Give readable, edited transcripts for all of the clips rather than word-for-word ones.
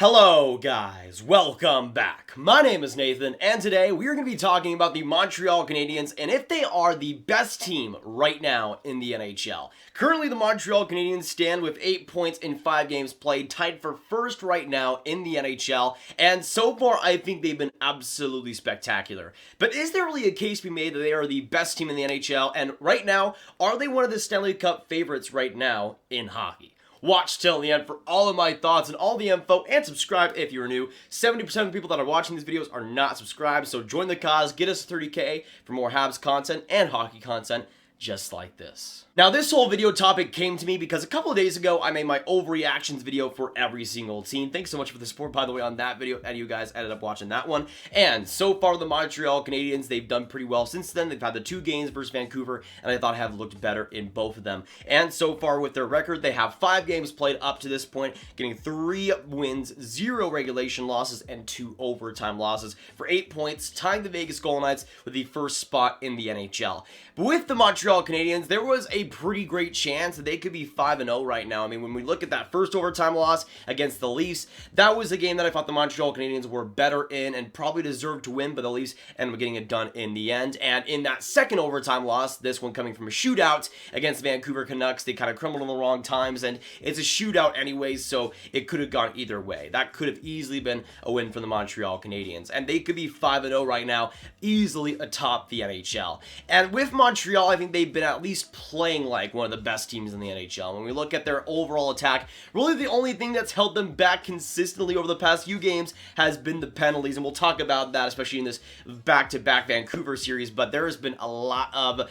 Hello guys, welcome back. My name is Nathan, and today we are going to be talking about the Montreal Canadiens and if they are the best team right now in the NHL. Currently, the Montreal Canadiens stand with 8 points in 5 games played, tied for first right now in the NHL, and so far I think they've been absolutely spectacular. But is there really a case to be made that they are the best team in the NHL, and right now, are they one of the Stanley Cup favorites right now in hockey? Watch till the end for all of my thoughts and all the info, and subscribe if you're new. 70% of the people that are watching these videos are not subscribed, so join the cause, get us to 30K for more Habs content and hockey content just like this. Now, this whole video topic came to me because a couple of days ago, I made my overreactions video for every single team. Thanks so much for the support, by the way, on that video, and you guys ended up watching that one. And so far, the Montreal Canadiens, they've done pretty well since then. They've had the 2 games versus Vancouver, and I thought have looked better in both of them. And so far, with their record, they have 5 games played up to this point, getting 3 wins, 0 regulation losses, and 2 overtime losses for 8 points, tying the Vegas Golden Knights with the first spot in the NHL. But with the Montreal Canadiens, there was a pretty great chance that they could be 5-0 right now. I mean, when we look at that first overtime loss against the Leafs, that was a game that I thought the Montreal Canadiens were better in and probably deserved to win, but the Leafs ended up getting it done in the end. And in that second overtime loss, this one coming from a shootout against the Vancouver Canucks, they kind of crumbled in the wrong times, and it's a shootout anyways, so it could have gone either way. That could have easily been a win for the Montreal Canadiens, and they could be 5-0 right now, easily atop the NHL. And with Montreal, I think they've been at least playing like one of the best teams in the NHL. When we look at their overall attack, really the only thing that's held them back consistently over the past few games has been the penalties, and we'll talk about that, especially in this back-to-back Vancouver series, but there has been a lot of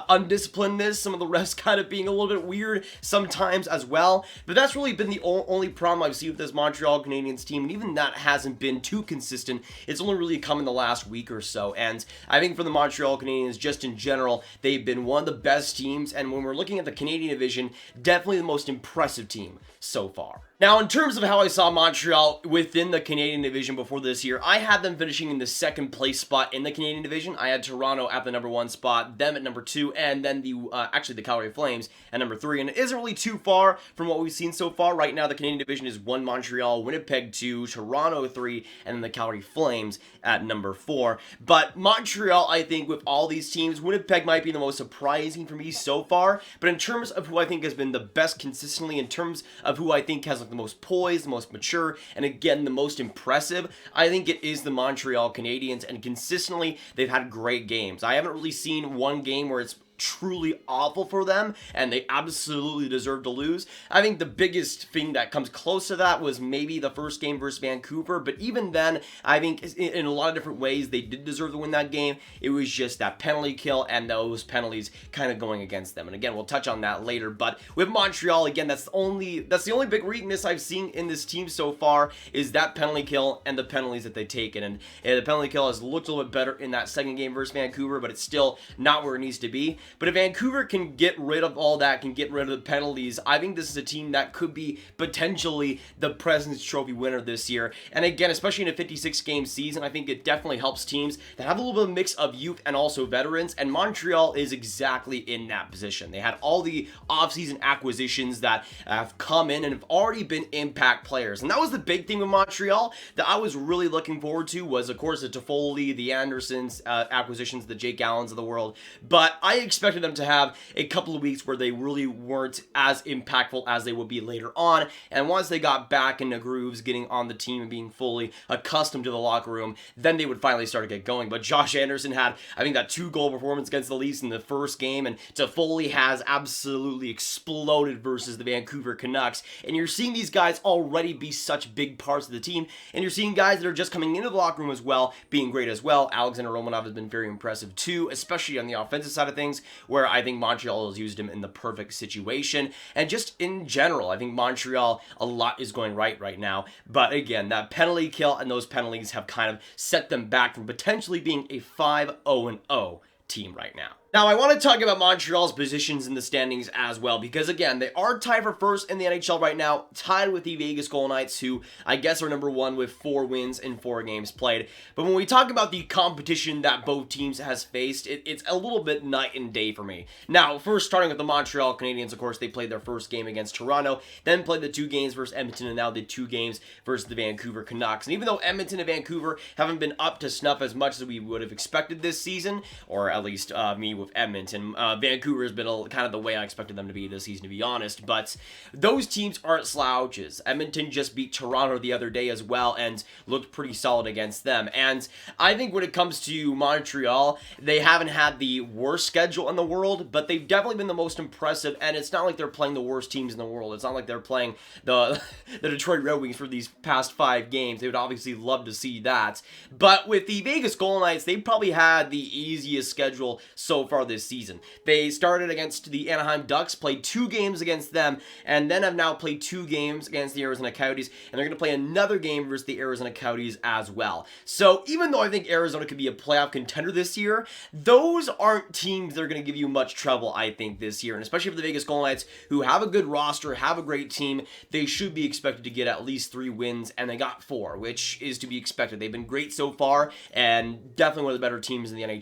undisciplinedness, some of the refs kind of being a little bit weird sometimes as well, but that's really been the only problem I've seen with this Montreal Canadiens team, and even that hasn't been too consistent. It's only really come in the last week or so, and I think for the Montreal Canadiens, just in general, they've been one of the best teams, and when we're looking at the Canadian division, definitely the most impressive team so far. Now, in terms of how I saw Montreal within the Canadian division before this year, I had them finishing in the second place spot in the Canadian division. I had Toronto at the number 1 spot, them at number 2, and then actually the Calgary Flames at number 3. And it isn't really too far from what we've seen so far. Right now, the Canadian division is 1 Montreal, Winnipeg 2, Toronto 3, and then the Calgary Flames at number 4. But Montreal, I think, with all these teams, Winnipeg might be the most surprising for me so far. But in terms of who I think has been the best consistently, in terms of who I think has the most poised, the most mature, and again, the most impressive, I think it is the Montreal Canadiens, and consistently, they've had great games. I haven't really seen one game where it's truly awful for them and they absolutely deserve to lose. I think the biggest thing that comes close to that was maybe the first game versus Vancouver, but even then, I think in a lot of different ways they did deserve to win that game. It was just that penalty kill and those penalties kind of going against them, and again, we'll touch on that later. But with Montreal, again, that's the only big weakness I've seen in this team so far, is that penalty kill and the penalties that they've taken, and the penalty kill has looked a little bit better in that second game versus Vancouver, but it's still not where it needs to be. But if Vancouver can get rid of all that, can get rid of the penalties, I think this is a team that could be potentially the President's Trophy winner this year. And again, especially in a 56-game season, I think it definitely helps teams that have a little bit of a mix of youth and also veterans, and Montreal is exactly in that position. They had all the offseason acquisitions that have come in and have already been impact players. And that was the big thing with Montreal that I was really looking forward to, was, of course, the Toffoli, the Andersons acquisitions, the Jake Allens of the world. But I expected them to have a couple of weeks where they really weren't as impactful as they would be later on, and once they got back into grooves, getting on the team and being fully accustomed to the locker room, then they would finally start to get going. But Josh Anderson had, I think, that 2-goal performance against the Leafs in the first game, and Toffoli has absolutely exploded versus the Vancouver Canucks, and you're seeing these guys already be such big parts of the team, and you're seeing guys that are just coming into the locker room as well, being great as well. Alexander Romanov has been very impressive too, especially on the offensive side of things, where I think Montreal has used him in the perfect situation. And just in general, I think Montreal, a lot is going right now. But again, that penalty kill and those penalties have kind of set them back from potentially being a 5-0-0 team right now. Now, I want to talk about Montreal's positions in the standings as well, because again, they are tied for first in the NHL right now, tied with the Vegas Golden Knights, who I guess are number one with 4 wins in 4 games played. But when we talk about the competition that both teams has faced, it's a little bit night and day for me. Now, first starting with the Montreal Canadiens, of course, they played their first game against Toronto, then played the 2 games versus Edmonton, and now did 2 games versus the Vancouver Canucks. And even though Edmonton and Vancouver haven't been up to snuff as much as we would have expected this season, or at least me with Edmonton. Vancouver has been kind of the way I expected them to be this season, to be honest, but those teams aren't slouches. Edmonton just beat Toronto the other day as well and looked pretty solid against them. And I think when it comes to Montreal, they haven't had the worst schedule in the world, but they've definitely been the most impressive, and it's not like they're playing the worst teams in the world. It's not like they're playing the Detroit Red Wings for these past 5 games. They would obviously love to see that. But with the Vegas Golden Knights, they probably had the easiest schedule so far this season. They started against the Anaheim Ducks, played 2 games against them, and then have now played 2 games against the Arizona Coyotes, and they're going to play another game versus the Arizona Coyotes as well. So even though I think Arizona could be a playoff contender this year, those aren't teams that are going to give you much trouble, I think, this year. And especially for the Vegas Golden Knights, who have a good roster, have a great team, they should be expected to get at least 3 wins, and they got 4, which is to be expected. They've been great so far, and definitely one of the better teams in the NHL.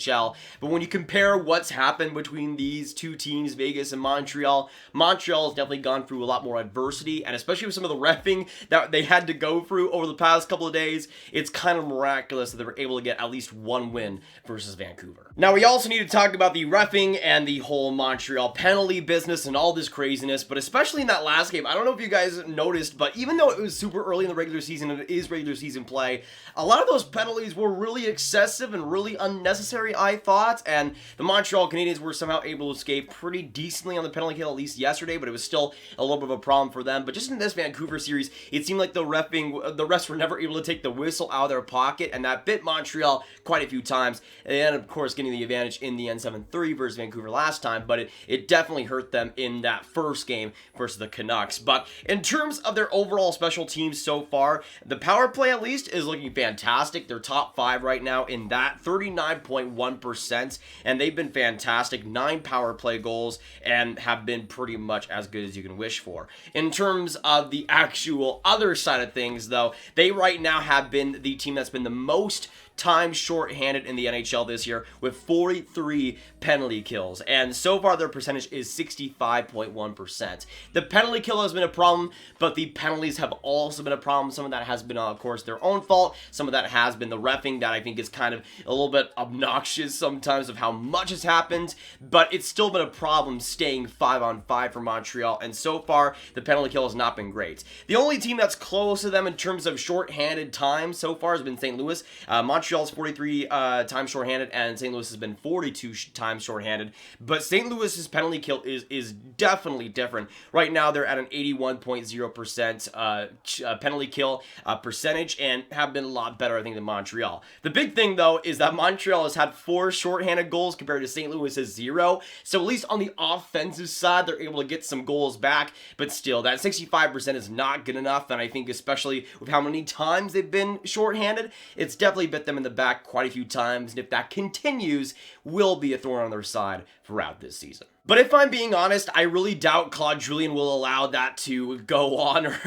But when you compare what's happened between these 2 teams, Vegas and Montreal has definitely gone through a lot more adversity, and especially with some of the reffing that they had to go through over the past couple of days, it's kind of miraculous that they were able to get at least 1 win versus Vancouver. Now, we also need to talk about the reffing and the whole Montreal penalty business and all this craziness, but especially in that last game, I don't know if you guys noticed, but even though it was super early in the regular season and it is regular season play, a lot of those penalties were really excessive and really unnecessary, I thought, and the Montreal Canadiens were somehow able to escape pretty decently on the penalty kill, at least yesterday, but it was still a little bit of a problem for them. But just in this Vancouver series, it seemed like the refs were never able to take the whistle out of their pocket, and that bit Montreal quite a few times. They ended up, of course, getting the advantage in the end 7-3 versus Vancouver last time, but it definitely hurt them in that first game versus the Canucks. But in terms of their overall special teams so far, the power play at least is looking fantastic. They're top 5 right now in that, 39.1%, and they've been fantastic. 9 power play goals and have been pretty much as good as you can wish for. In terms of the actual other side of things, though, they right now have been the team that's been the most time short-handed in the NHL this year with 43 penalty kills, and so far their percentage is 65.1%. The penalty kill has been a problem, but the penalties have also been a problem. Some of that has been, of course, their own fault. Some of that has been the reffing that I think is kind of a little bit obnoxious sometimes of how much has happened, but it's still been a problem staying 5-on-5 for Montreal, and so far the penalty kill has not been great. The only team that's close to them in terms of short-handed time so far has been St. Louis. Montreal's 43 times shorthanded, and St. Louis has been 42 times shorthanded. But St. Louis's penalty kill is definitely different. Right now, they're at an 81.0% penalty kill percentage, and have been a lot better, I think, than Montreal. The big thing, though, is that Montreal has had 4 shorthanded goals compared to St. Louis's 0. So at least on the offensive side, they're able to get some goals back. But still, that 65% is not good enough, and I think especially with how many times they've been shorthanded, it's definitely bit them in the back quite a few times, and if that continues, will be a thorn on their side throughout this season. But if I'm being honest, I really doubt Claude Julien will allow that to go on, or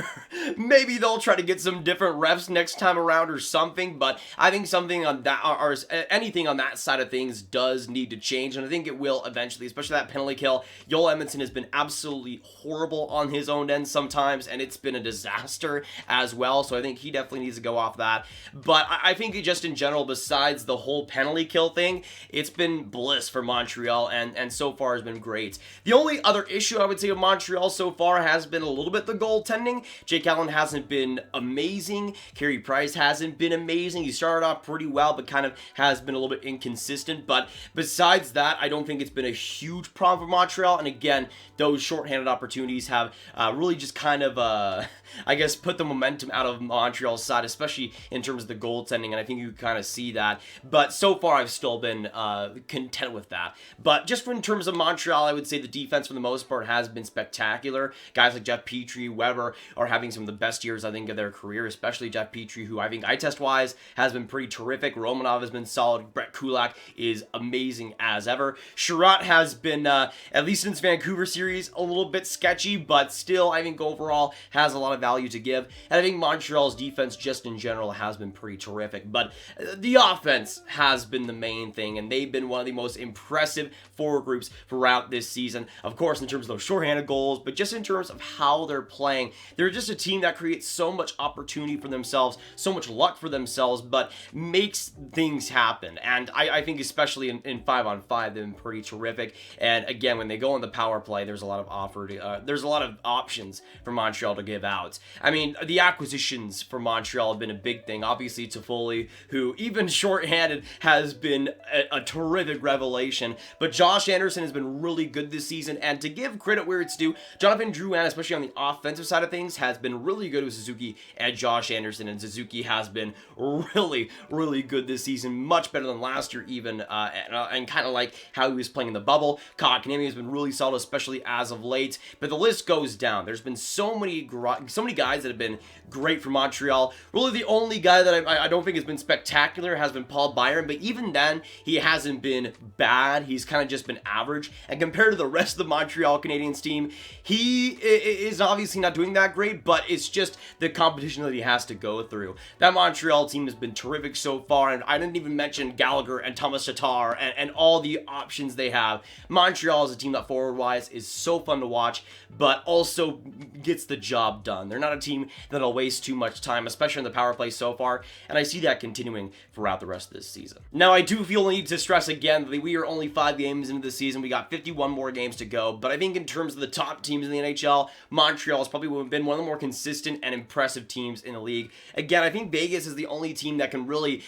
maybe they'll try to get some different refs next time around or something, but I think something on that, or anything on that side of things does need to change, and I think it will eventually, especially that penalty kill. Joel Edmondson has been absolutely horrible on his own end sometimes, and it's been a disaster as well, so I think he definitely needs to go off that. But I think just in general, besides the whole penalty kill thing, it's been bliss for Montreal, and so far has been great. The only other issue I would say of Montreal so far has been a little bit the goaltending. Jake Allen hasn't been amazing. Carey Price hasn't been amazing. He started off pretty well, but kind of has been a little bit inconsistent. But besides that, I don't think it's been a huge problem for Montreal. And again, those shorthanded opportunities have really just kind of, I guess, put the momentum out of Montreal's side, especially in terms of the goaltending. And I think you kind of see that. But so far, I've still been content with that. But just in terms of Montreal, while I would say the defense for the most part has been spectacular. Guys like Jeff Petry, Weber are having some of the best years, I think, of their career, especially Jeff Petry, who I think eye test-wise has been pretty terrific. Romanov has been solid. Brett Kulak is amazing as ever. Sherratt has been, at least since Vancouver series, a little bit sketchy, but still, I think overall has a lot of value to give. And I think Montreal's defense just in general has been pretty terrific. But the offense has been the main thing, and they've been one of the most impressive forward groups throughout this season. Of course, in terms of those shorthanded goals, but just in terms of how they're playing, they're just a team that creates so much opportunity for themselves, so much luck for themselves, but makes things happen. And I think especially in 5-on-5, they've been pretty terrific. And again, when they go on the power play, there's a lot of options for Montreal to give out. I mean, the acquisitions for Montreal have been a big thing. Obviously, Toffoli, who even shorthanded has been a terrific revelation, but Josh Anderson has been really good this season. And to give credit where it's due, Jonathan Drouin, especially on the offensive side of things, has been really good with Suzuki and Josh Anderson, and Suzuki has been really, really good this season, much better than last year even, and kind of like how he was playing in the bubble. Kotkaniemi has been really solid, especially as of late, but the list goes down. There's been so many guys that have been great for Montreal. Really, the only guy that I don't think has been spectacular has been Paul Byron, but even then, he hasn't been bad. He's kind of just been average, and compared to the rest of the Montreal Canadiens team, he is obviously not doing that great, but it's just the competition that he has to go through. That Montreal team has been terrific so far, and I didn't even mention Gallagher and Thomas Tatar and all the options they have. Montreal is a team that forward-wise is so fun to watch, but also gets the job done. They're not a team that'll waste too much time, especially in the power play so far, and I see that continuing throughout the rest of this season. Now, I do feel the need to stress again that we are only 5 games into the season. We got 51 more games to go, but I think in terms of the top teams in the NHL, Montreal has probably been one of the more consistent and impressive teams in the league. Again, I think Vegas is the only team that can really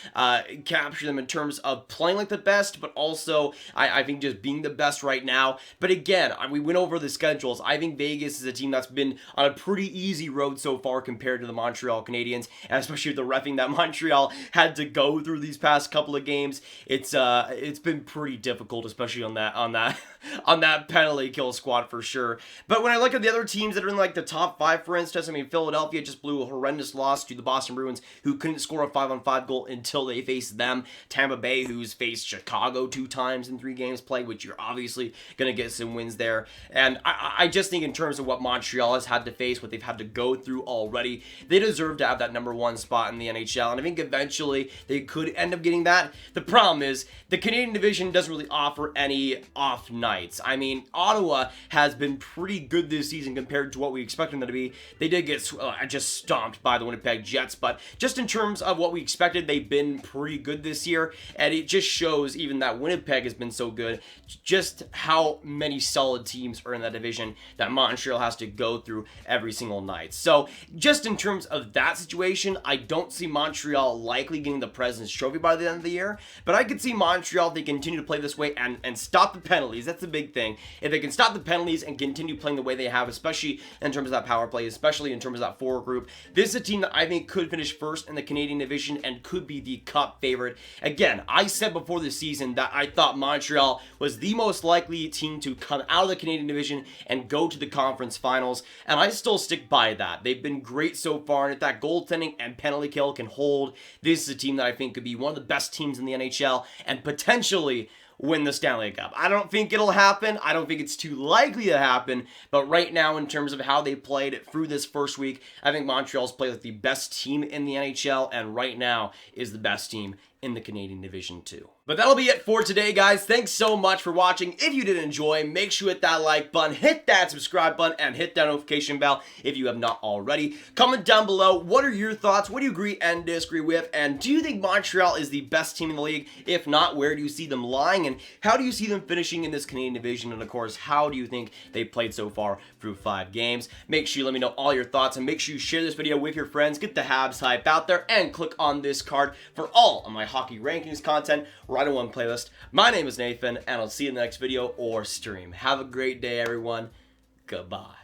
capture them in terms of playing like the best, but also I think just being the best right now. But again, we went over the schedules. I think Vegas is a team that's been on a pretty easy road so far compared to the Montreal Canadiens, and especially with the reffing that Montreal had to go through these past couple of games. It's been pretty difficult, especially on that penalty kill squad for sure. But when I look at the other teams that are in like the top 5, for instance, I mean, Philadelphia just blew a horrendous loss to the Boston Bruins, who couldn't score a 5-on-5 goal until they faced them. Tampa Bay, who's faced Chicago 2 times in 3 games played, which you're obviously going to get some wins there. And I just think in terms of what Montreal has had to face, what they've had to go through already, they deserve to have that #1 spot in the NHL. And I think eventually they could end up getting that. The problem is the Canadian division doesn't really offer any off nights. I mean, Ottawa has been pretty good this season compared to what we expected them to be. They did get just stomped by the Winnipeg Jets, but just in terms of what we expected, they've been pretty good this year, and it just shows even that Winnipeg has been so good, just how many solid teams are in that division that Montreal has to go through every single night. So just in terms of that situation, I don't see Montreal likely getting the President's Trophy by the end of the year, but I could see Montreal, if they continue to play this way and stop the penalties. That's the big thing. If they can stop the penalties and continue playing the way they have, especially in terms of that power play, especially in terms of that forward group, this is a team that I think could finish first in the Canadian division and could be the Cup favorite. Again, I said before the season that I thought Montreal was the most likely team to come out of the Canadian division and go to the conference finals, and I still stick by that. They've been great so far, and if that goaltending and penalty kill can hold, this is a team that I think could be one of the best teams in the NHL and potentially win the Stanley Cup. I don't think it'll happen. I don't think it's too likely to happen, but right now, in terms of how they played through this first week, I think Montreal's played like the best team in the NHL, and right now is the best team in the Canadian division too. But that'll be it for today, guys. Thanks so much for watching. If you did enjoy, make sure you hit that like button, hit that subscribe button, and hit that notification bell if you have not already. Comment down below, what are your thoughts? What do you agree and disagree with? And do you think Montreal is the best team in the league? If not, where do you see them lying? And how do you see them finishing in this Canadian division? And of course, how do you think they played so far through 5 games? Make sure you let me know all your thoughts, and make sure you share this video with your friends. Get the Habs hype out there, and click on this card for all of my hockey rankings content right in one playlist. My name is Nathan, and I'll see you in the next video or stream. Have a great day, everyone. Goodbye.